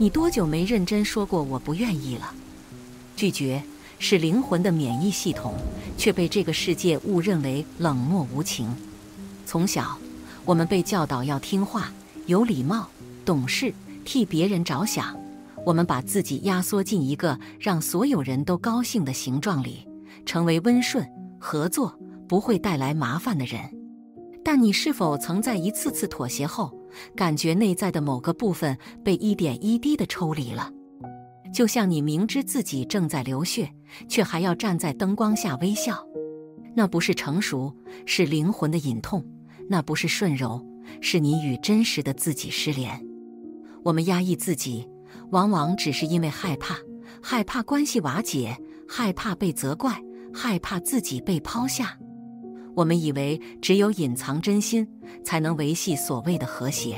你多久没认真说过我不愿意了？拒绝是灵魂的免疫系统，却被这个世界误认为冷漠无情。从小，我们被教导要听话、有礼貌、懂事，替别人着想。我们把自己压缩进一个让所有人都高兴的形状里，成为温顺、合作、不会带来麻烦的人。但你是否曾在一次次妥协后，感觉内在的某个部分被一点一滴地抽离了？就像你明知自己正在流血，却还要站在灯光下微笑。那不是成熟，是灵魂的隐痛；那不是顺柔，是你与真实的自己失联。我们压抑自己，往往只是因为害怕，害怕关系瓦解，害怕被责怪，害怕自己被抛下。我们以为只有隐藏真心，才能维系所谓的和谐。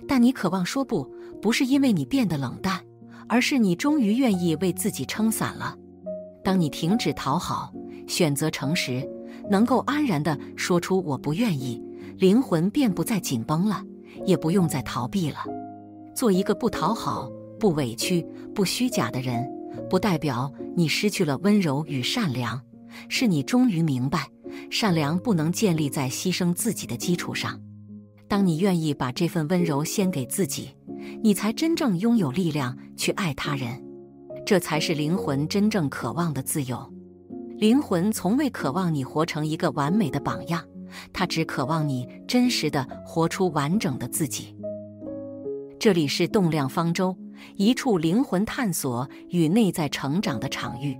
但你渴望说不，不是因为你变得冷淡，而是你终于愿意为自己撑伞了。当你停止讨好，选择诚实，能够安然地说出我不愿意，灵魂便不再紧绷了，也不用再逃避了。做一个不讨好、不委屈、不虚假的人，不代表你失去了温柔与善良，是你终于明白，善良不能建立在牺牲自己的基础上。当你愿意把这份温柔献给自己，你才真正拥有力量去爱他人。这才是灵魂真正渴望的自由。灵魂从未渴望你活成一个完美的榜样，它只渴望你真实地活出完整的自己。这里是动量方舟，一处灵魂探索与内在成长的场域。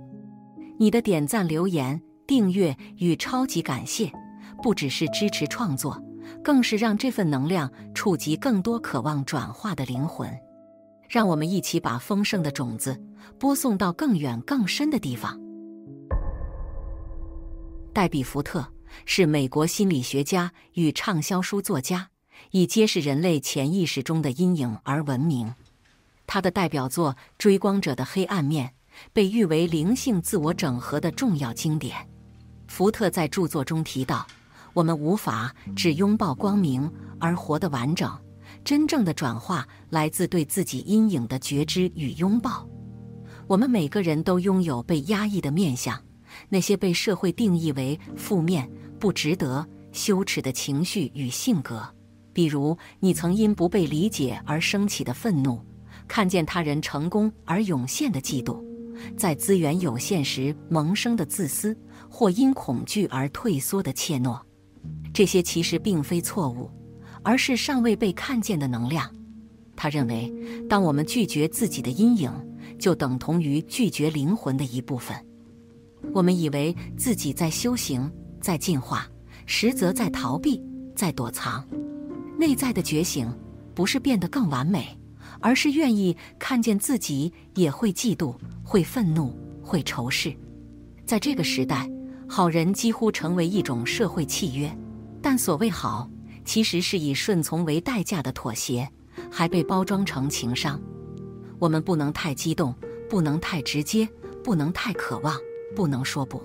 你的点赞、留言、订阅与超级感谢，不只是支持创作，更是让这份能量触及更多渴望转化的灵魂。让我们一起把丰盛的种子播送到更远更深的地方。戴比·福特是美国心理学家与畅销书作家，以揭示人类潜意识中的阴影而闻名。他的代表作《追光者的黑暗面》被誉为灵性自我整合的重要经典。福特在著作中提到，我们无法只拥抱光明而活得完整，真正的转化来自对自己阴影的觉知与拥抱。我们每个人都拥有被压抑的面向，那些被社会定义为负面、不值得、羞耻的情绪与性格。比如，你曾因不被理解而升起的愤怒，看见他人成功而涌现的嫉妒，在资源有限时萌生的自私，或因恐惧而退缩的怯懦。这些其实并非错误，而是尚未被看见的能量。他认为，当我们拒绝自己的阴影，就等同于拒绝灵魂的一部分。我们以为自己在修行，在进化，实则在逃避，在躲藏。内在的觉醒，不是变得更完美，而是愿意看见自己也会嫉妒，会愤怒，会仇视。在这个时代，好人几乎成为一种社会契约，但所谓好，其实是以顺从为代价的妥协，还被包装成情商。我们不能太激动，不能太直接，不能太渴望，不能说不。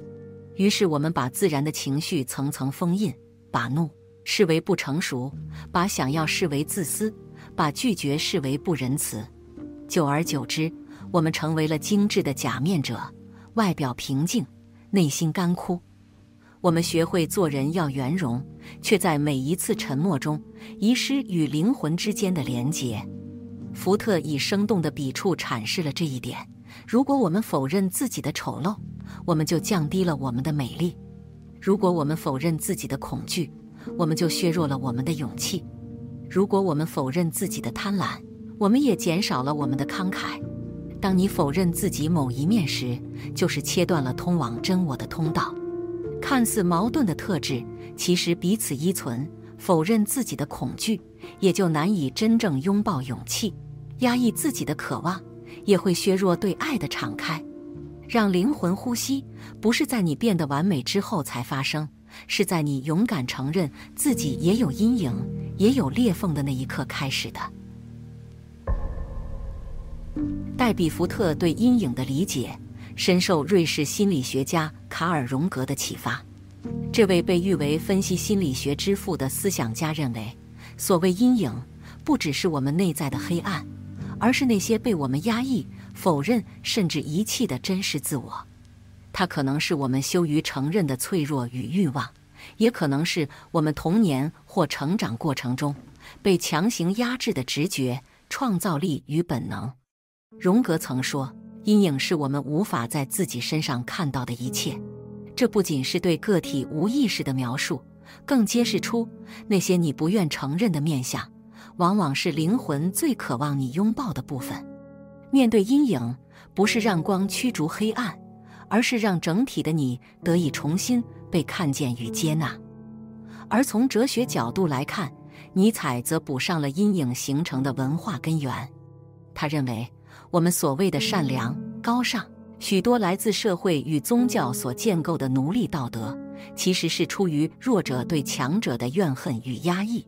于是我们把自然的情绪层层封印，把怒视为不成熟，把想要视为自私，把拒绝视为不仁慈。久而久之，我们成为了精致的假面者，外表平静，内心干枯。我们学会做人要圆融，却在每一次沉默中遗失与灵魂之间的连结。福特以生动的笔触阐释了这一点。如果我们否认自己的丑陋，我们就降低了我们的美丽；如果我们否认自己的恐惧，我们就削弱了我们的勇气；如果我们否认自己的贪婪，我们也减少了我们的慷慨。当你否认自己某一面时，就是切断了通往真我的通道。看似矛盾的特质，其实彼此依存。否认自己的恐惧，也就难以真正拥抱勇气；压抑自己的渴望，也会削弱对爱的敞开。让灵魂呼吸，不是在你变得完美之后才发生，是在你勇敢承认自己也有阴影，也有裂缝的那一刻开始的。戴比·福特对阴影的理解，深受瑞士心理学家卡尔·荣格的启发。这位被誉为分析心理学之父的思想家认为，所谓阴影，不只是我们内在的黑暗，而是那些被我们压抑、否认甚至遗弃的真实自我。它可能是我们羞于承认的脆弱与欲望，也可能是我们童年或成长过程中被强行压制的直觉、创造力与本能。荣格曾说，阴影是我们无法在自己身上看到的一切。这不仅是对个体无意识的描述，更揭示出那些你不愿承认的面相，往往是灵魂最渴望你拥抱的部分。面对阴影，不是让光驱逐黑暗，而是让整体的你得以重新被看见与接纳。而从哲学角度来看，尼采则补上了阴影形成的文化根源。他认为，我们所谓的善良、高尚，许多来自社会与宗教所建构的奴隶道德，其实是出于弱者对强者的怨恨与压抑。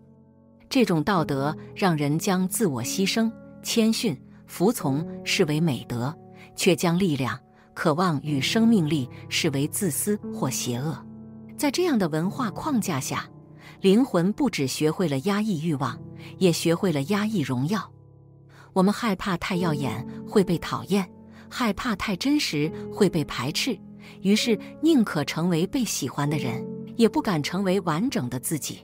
这种道德让人将自我牺牲、谦逊、服从视为美德，却将力量、渴望与生命力视为自私或邪恶。在这样的文化框架下，灵魂不只学会了压抑欲望，也学会了压抑荣耀。我们害怕太耀眼会被讨厌，害怕太真实会被排斥，于是宁可成为被喜欢的人，也不敢成为完整的自己。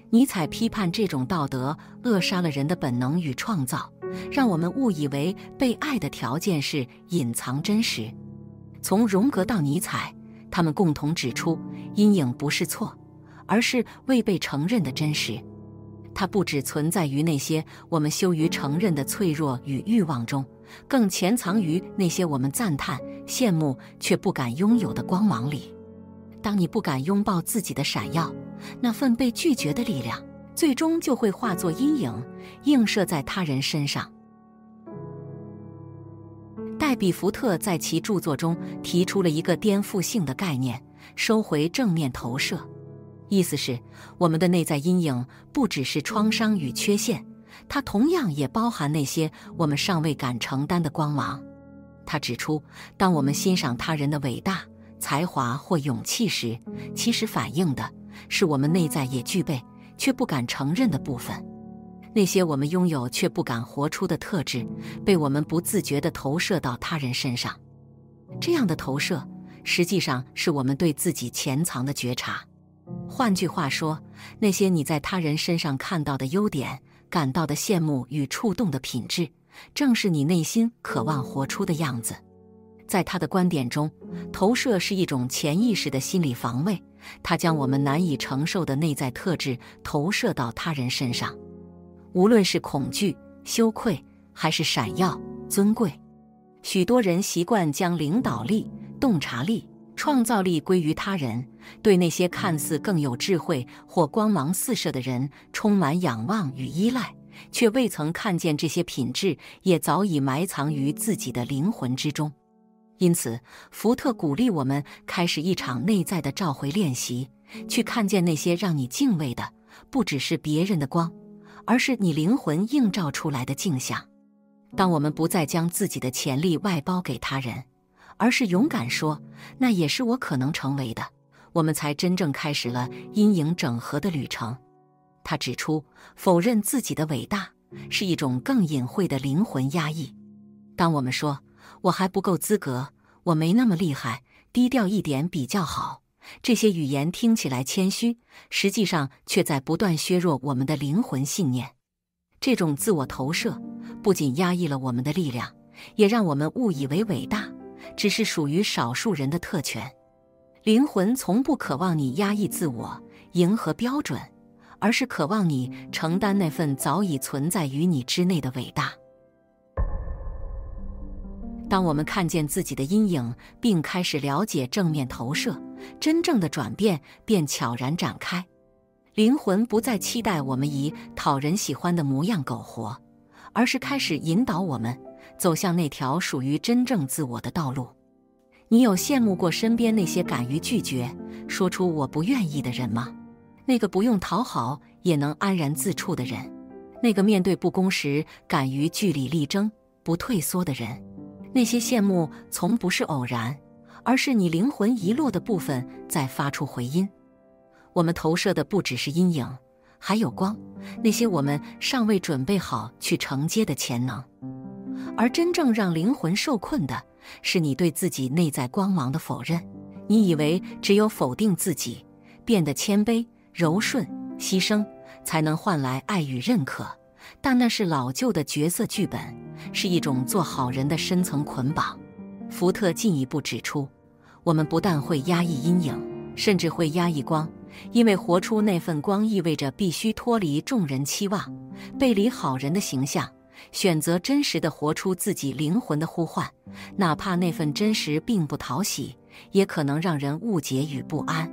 尼采批判这种道德扼杀了人的本能与创造，让我们误以为被爱的条件是隐藏真实。从荣格到尼采，他们共同指出，阴影不是错，而是未被承认的真实。它不只存在于那些我们羞于承认的脆弱与欲望中，更潜藏于那些我们赞叹、羡慕却不敢拥有的光芒里。当你不敢拥抱自己的闪耀，那份被拒绝的力量，最终就会化作阴影，映射在他人身上。戴比·福特在其著作中提出了一个颠覆性的概念：收回正面投射。意思是，我们的内在阴影不只是创伤与缺陷，它同样也包含那些我们尚未敢承担的光芒。他指出，当我们欣赏他人的伟大、才华或勇气时，其实反映的是我们内在也具备却不敢承认的部分。那些我们拥有却不敢活出的特质，被我们不自觉地投射到他人身上。这样的投射，实际上是我们对自己潜藏的觉察。换句话说，那些你在他人身上看到的优点、感到的羡慕与触动的品质，正是你内心渴望活出的样子。在他的观点中，投射是一种潜意识的心理防卫，它将我们难以承受的内在特质投射到他人身上。无论是恐惧、羞愧，还是闪耀、尊贵，许多人习惯将领导力、洞察力、创造力归于他人，对那些看似更有智慧或光芒四射的人充满仰望与依赖，却未曾看见这些品质也早已埋藏于自己的灵魂之中。因此，福特鼓励我们开始一场内在的召回练习，去看见那些让你敬畏的，不只是别人的光，而是你灵魂映照出来的镜像。当我们不再将自己的潜力外包给他人，而是勇敢说，那也是我可能成为的，我们才真正开始了阴影整合的旅程。他指出，否认自己的伟大是一种更隐晦的灵魂压抑。当我们说，我还不够资格，我没那么厉害，低调一点比较好，这些语言听起来谦虚，实际上却在不断削弱我们的灵魂信念。这种自我投射不仅压抑了我们的力量，也让我们误以为伟大只是属于少数人的特权。灵魂从不渴望你压抑自我，迎合标准，而是渴望你承担那份早已存在于你之内的伟大。当我们看见自己的阴影，并开始了解正面投射，真正的转变便悄然展开。灵魂不再期待我们以讨人喜欢的模样苟活，而是开始引导我们走向那条属于真正自我的道路。你有羡慕过身边那些敢于拒绝、说出我不愿意的人吗？那个不用讨好也能安然自处的人，那个面对不公时敢于据理力争、不退缩的人。那些羡慕从不是偶然，而是你灵魂遗落的部分在发出回音。我们投射的不只是阴影，还有光，那些我们尚未准备好去承接的潜能。而真正让灵魂受困的，是你对自己内在光芒的否认。你以为只有否定自己，变得谦卑、柔顺、牺牲，才能换来爱与认可，但那是老旧的角色剧本，是一种做好人的深层捆绑。福特进一步指出，我们不但会压抑阴影，甚至会压抑光，因为活出那份光意味着必须脱离众人期望，背离好人的形象，选择真实地活出自己灵魂的呼唤，哪怕那份真实并不讨喜，也可能让人误解与不安。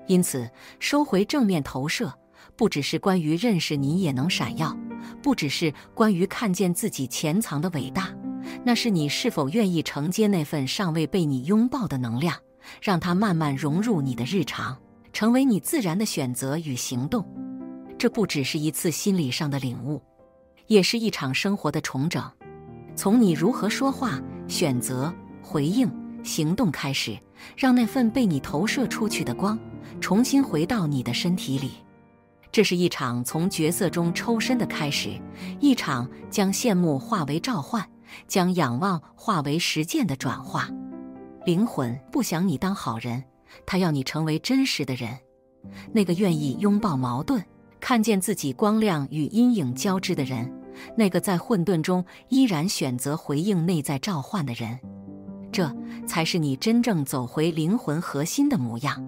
因此，收回正面投射，不只是关于认识你也能闪耀，不只是关于看见自己潜藏的伟大，那是你是否愿意承接那份尚未被你拥抱的能量，让它慢慢融入你的日常，成为你自然的选择与行动。这不只是一次心理上的领悟，也是一场生活的重整。从你如何说话、选择、回应、行动开始，让那份被你投射出去的光重新回到你的身体里。这是一场从角色中抽身的开始，一场将羡慕化为召唤，将仰望化为实践的转化。灵魂不想你当好人，它要你成为真实的人，那个愿意拥抱矛盾，看见自己光亮与阴影交织的人，那个在混沌中依然选择回应内在召唤的人。这才是你真正走回灵魂核心的模样。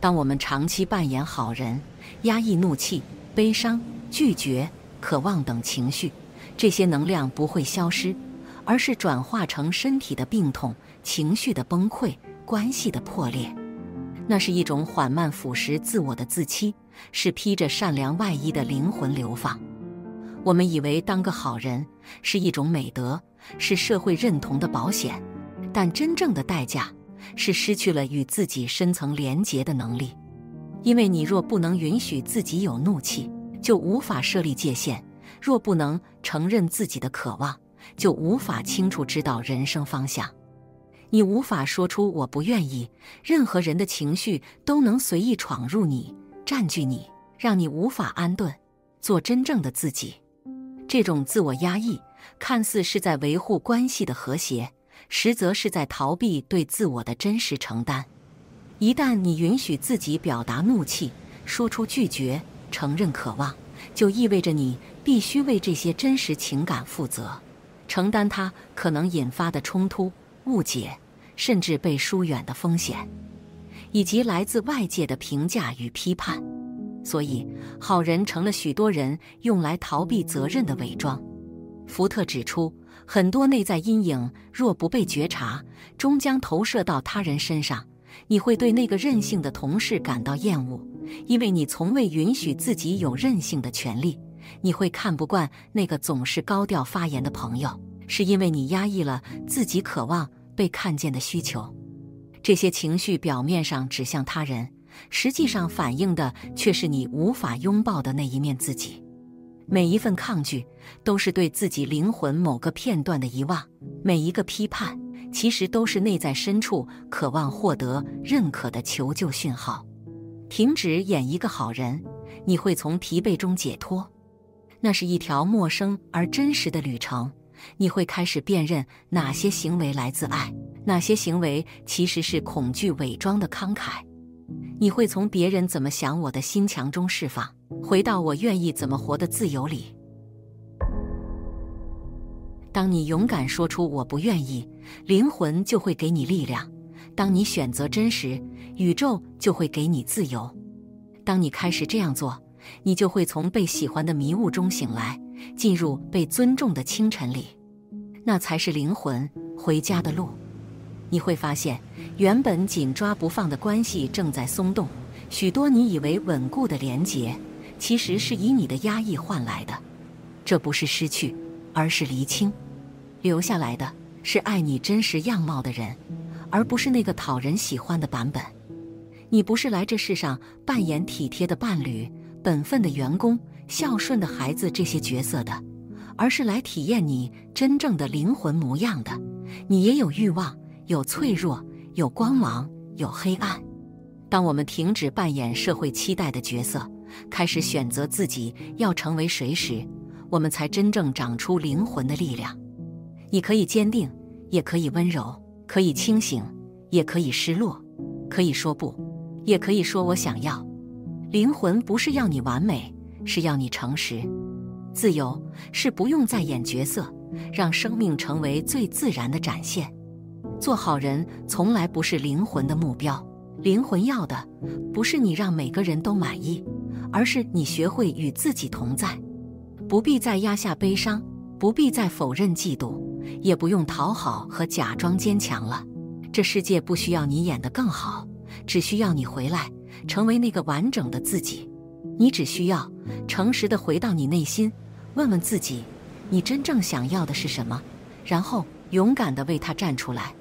当我们长期扮演好人，压抑怒气、悲伤、拒绝、渴望等情绪，这些能量不会消失，而是转化成身体的病痛、情绪的崩溃、关系的破裂。那是一种缓慢腐蚀自我的自欺，是披着善良外衣的灵魂流放。我们以为当个好人是一种美德，是社会认同的保险，但真正的代价是失去了与自己深层连结的能力。因为你若不能允许自己有怒气，就无法设立界限；若不能承认自己的渴望，就无法清楚知道人生方向。你无法说出我不愿意，任何人的情绪都能随意闯入你，占据你，让你无法安顿，做真正的自己。这种自我压抑看似是在维护关系的和谐，实则是在逃避对自我的真实承担。一旦你允许自己表达怒气，说出拒绝，承认渴望，就意味着你必须为这些真实情感负责，承担它可能引发的冲突、误解，甚至被疏远的风险，以及来自外界的评价与批判。所以，好人成了许多人用来逃避责任的伪装。福特指出，很多内在阴影若不被觉察，终将投射到他人身上。你会对那个任性的同事感到厌恶，因为你从未允许自己有任性的权利。你会看不惯那个总是高调发言的朋友，是因为你压抑了自己渴望被看见的需求。这些情绪表面上指向他人，实际上反映的却是你无法拥抱的那一面自己。每一份抗拒都是对自己灵魂某个片段的遗忘，每一个批判其实都是内在深处渴望获得认可的求救讯号。停止演一个好人，你会从疲惫中解脱。那是一条陌生而真实的旅程，你会开始辨认哪些行为来自爱，哪些行为其实是恐惧伪装的慷慨。你会从别人怎么想我的心墙中释放，回到我愿意怎么活的自由里。当你勇敢说出我不愿意，灵魂就会给你力量；当你选择真实，宇宙就会给你自由。当你开始这样做，你就会从被喜欢的迷雾中醒来，进入被尊重的清晨里。那才是灵魂回家的路。你会发现，原本紧抓不放的关系正在松动，许多你以为稳固的连结，其实是以你的压抑换来的。这不是失去，而是厘清。留下来的是爱你真实样貌的人，而不是那个讨人喜欢的版本。你不是来这世上扮演体贴的伴侣、本分的员工、孝顺的孩子这些角色的，而是来体验你真正的灵魂模样的。你也有欲望，有脆弱，有光芒，有黑暗。当我们停止扮演社会期待的角色，开始选择自己要成为谁时，我们才真正长出灵魂的力量。你可以坚定，也可以温柔，可以清醒，也可以失落，可以说不，也可以说我想要。灵魂不是要你完美，是要你诚实。自由是不用再演角色，让生命成为最自然的展现。做好人从来不是灵魂的目标，灵魂要的不是你让每个人都满意，而是你学会与自己同在。不必再压下悲伤，不必再否认嫉妒，也不用讨好和假装坚强了。这世界不需要你演得更好，只需要你回来，成为那个完整的自己。你只需要诚实地回到你内心，问问自己，你真正想要的是什么，然后勇敢地为它站出来。